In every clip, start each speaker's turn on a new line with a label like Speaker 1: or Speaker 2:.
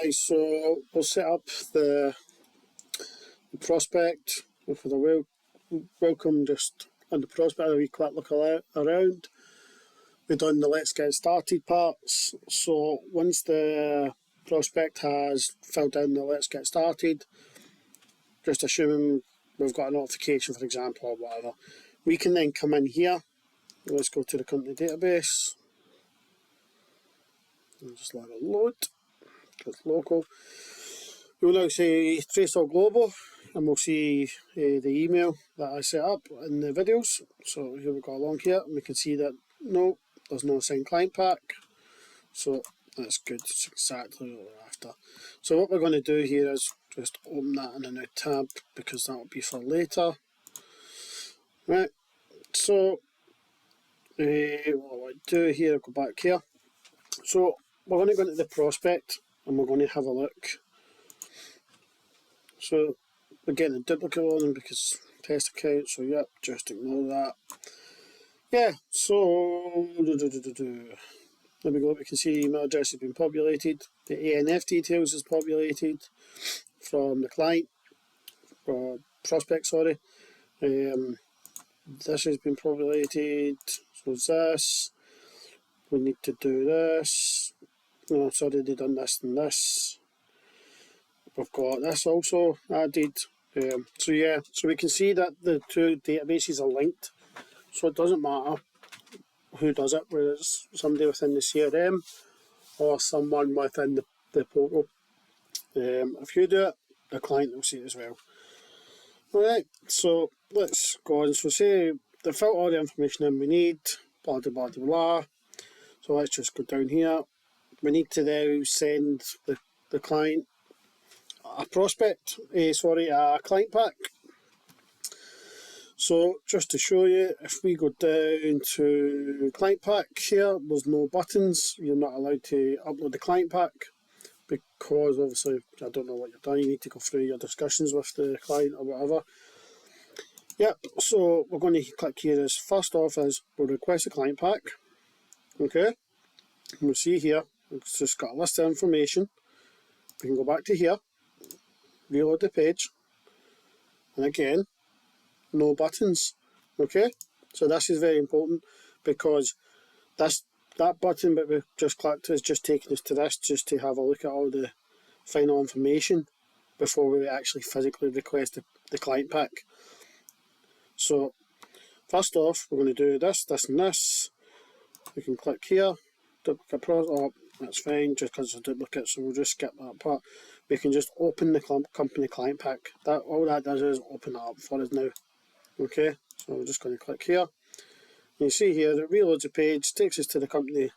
Speaker 1: guys, so we'll set up the prospect for the welcome just on the prospect, a wee quick look around. We've done the let's get started parts, so once the prospect has filled in the let's get started, just assuming we've got a notification for example or whatever, we can then come in here. Let's go to the company database and just let it load. It's local. We'll now say trace all global and we'll see the email that I set up in the videos. So here we go along here and we can see that no, there's no assigned client pack. So that's good, it's exactly what we're after. So what we're going to do here is just open that in a new tab because that will be for later. Right, so what I do here, I'll go back here. So we're going to go into the prospect and we're going to have a look. So we're getting a duplicate on them because test account, so yep, just ignore that. Yeah, so there we go, we can see email address has been populated, the ANF details is populated from the client, or prospect, sorry. This has been populated, so it's this. We need to do this. No, sorry, they've done this and this. We've got this also added. So yeah, so we can see that the two databases are linked. So it doesn't matter who does it, whether it's somebody within the CRM or someone within the portal. If you do it, the client will see it as well. Alright, so let's go on. So say they fill all the information in we need, blah blah blah blah. So let's just go down here. We need to now send the client a prospect, a client pack. So just to show you, if we go down to client pack here, there's no buttons. You're not allowed to upload the client pack because obviously I don't know what you've done. You need to go through your discussions with the client or whatever. Yep, so we're going to click here as first off is we'll request a client pack. Okay, and we'll see here, it's just got a list of information. We can go back to here, reload the page, and again, no buttons. Okay, so this is very important because that button that we've just clicked is just taking us to this just to have a look at all the final information before we actually physically request the client pack. So first off, we're going to do this, this and this. We can click here, duplicate oh, that's fine, just because it's a duplicate, so we'll just skip that part. We can just open the company client pack. All that does is open it up for us now. Okay, so we're just going to click here. You see here, it reloads the page, takes us to the company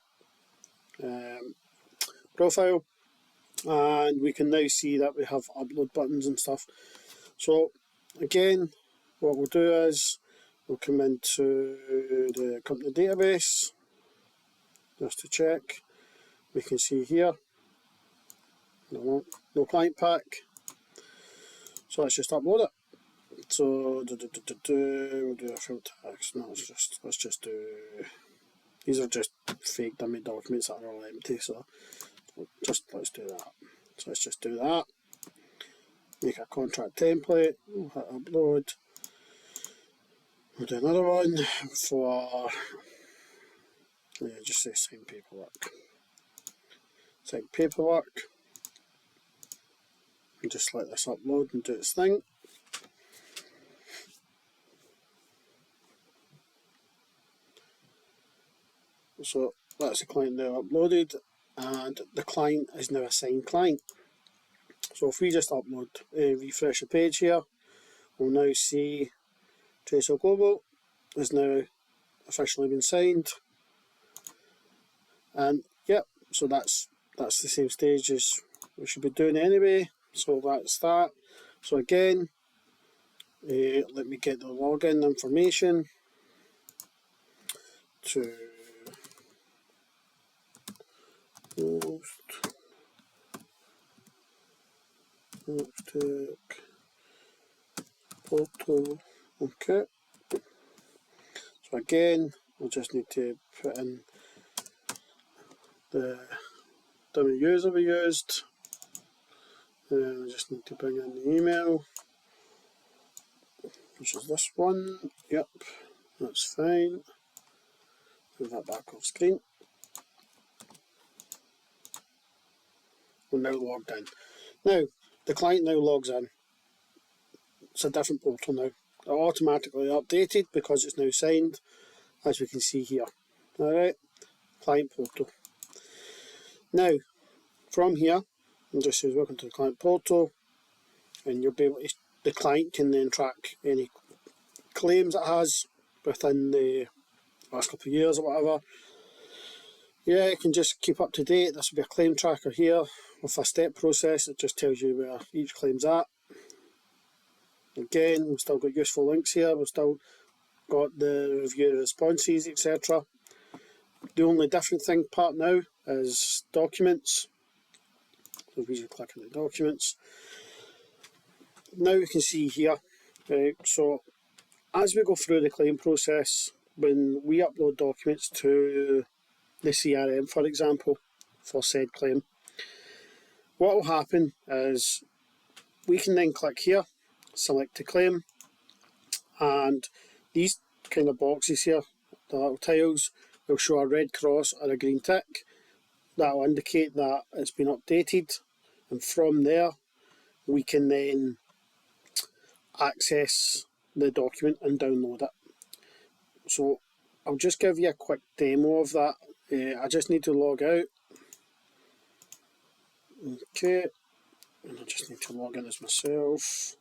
Speaker 1: profile, and we can now see that we have upload buttons and stuff. So again, what we'll do is we'll come into the company database just to check. We can see here no client pack, so let's just upload it. So we'll do a field tags. No, let's just do, these are just fake dummy documents that are all empty, so let's do that. So let's just do that, make a contract template, we'll hit upload. We'll do another one for, just say sign paperwork. Sign paperwork. And just let this upload and do its thing. So that's the client now uploaded, and the client is now a signed client. So if we just upload, refresh the page here, we'll now see Tracer Global has now officially been signed. And yep, so that's the same stage as we should be doing anyway. So that's that. So again, let me get the login information to Taktek portal. Okay. So again, we'll just need to put in the dummy user we used. I just need to bring in the email, which is this one. Yep, that's fine. Move that back off screen. We're now logged in. Now, the client now logs in. It's a different portal now. It automatically updated because it's now signed, as we can see here. Alright, client portal. Now, from here, it just says welcome to the client portal, and you'll be able to, the client can then track any claims it has within the last couple of years or whatever. Yeah, it can just keep up to date. This will be a claim tracker here with a step process. It just tells you where each claim's at. Again, we've still got useful links here. We've still got the review responses, etc. The only different thing part now is documents. So we just click on the documents. Now we can see here, right, so as we go through the claim process, when we upload documents to the CRM, for example, for said claim, what will happen is we can then click here, select a claim, and these kind of boxes here, the little tiles, will show a red cross or a green tick. That will indicate that it's been updated, and from there we can then access the document and download it. So I'll just give you a quick demo of that. I just need to log out. Okay, and I just need to log in as myself.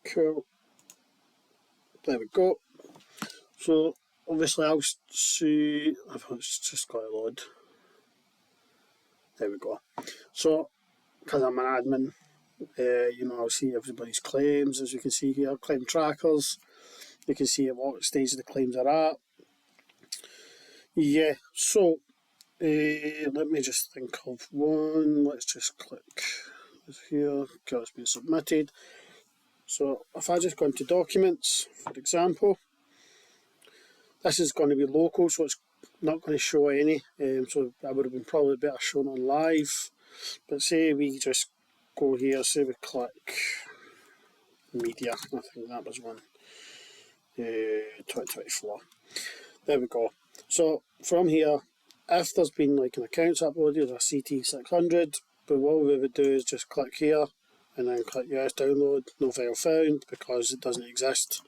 Speaker 1: Cool. There we go. So obviously I'll see. It's just got to load. There we go. So because I'm an admin, I'll see everybody's claims, as you can see here, claim trackers. You can see at what stage the claims are at. Yeah, so let me just think of one. Let's just click here. Okay, it's been submitted. So if I just go into documents, for example, this is going to be local, so it's not going to show any. So that would have been probably better shown on live. But say we just go here, say we click media, I think that was one, 2024. There we go. So from here, if there's been like an accounts uploaded, a CT600, but what we would do is just click here and then click yes, download, no file found because it doesn't exist.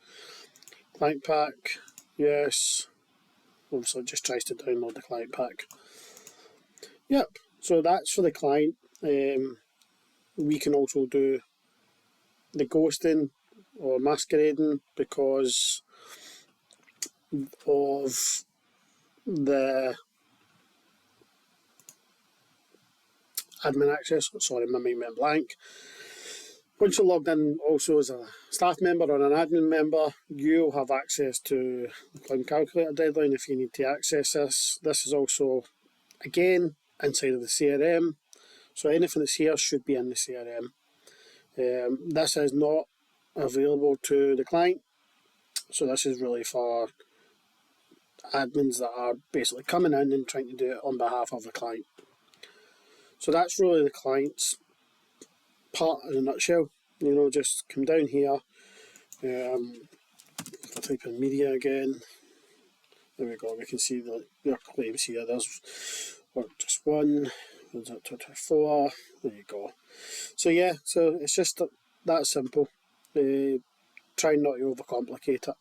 Speaker 1: Client pack, yes. Obviously it just tries to download the client pack. Yep, so that's for the client. We can also do the ghosting or masquerading because of the admin access. Sorry, my mind went blank. Once you're logged in also as a staff member or an admin member, you'll have access to the claim calculator deadline if you need to access this. This is also, again, inside of the CRM. So anything that's here should be in the CRM. This is not available to the client. So this is really for admins that are basically coming in and trying to do it on behalf of the client. So that's really the client's part in a nutshell. Just come down here. If I type in media again, there we go. We can see their claims here. There's just one. There's that 224. There you go. So yeah, so it's just that simple. Try not to overcomplicate it.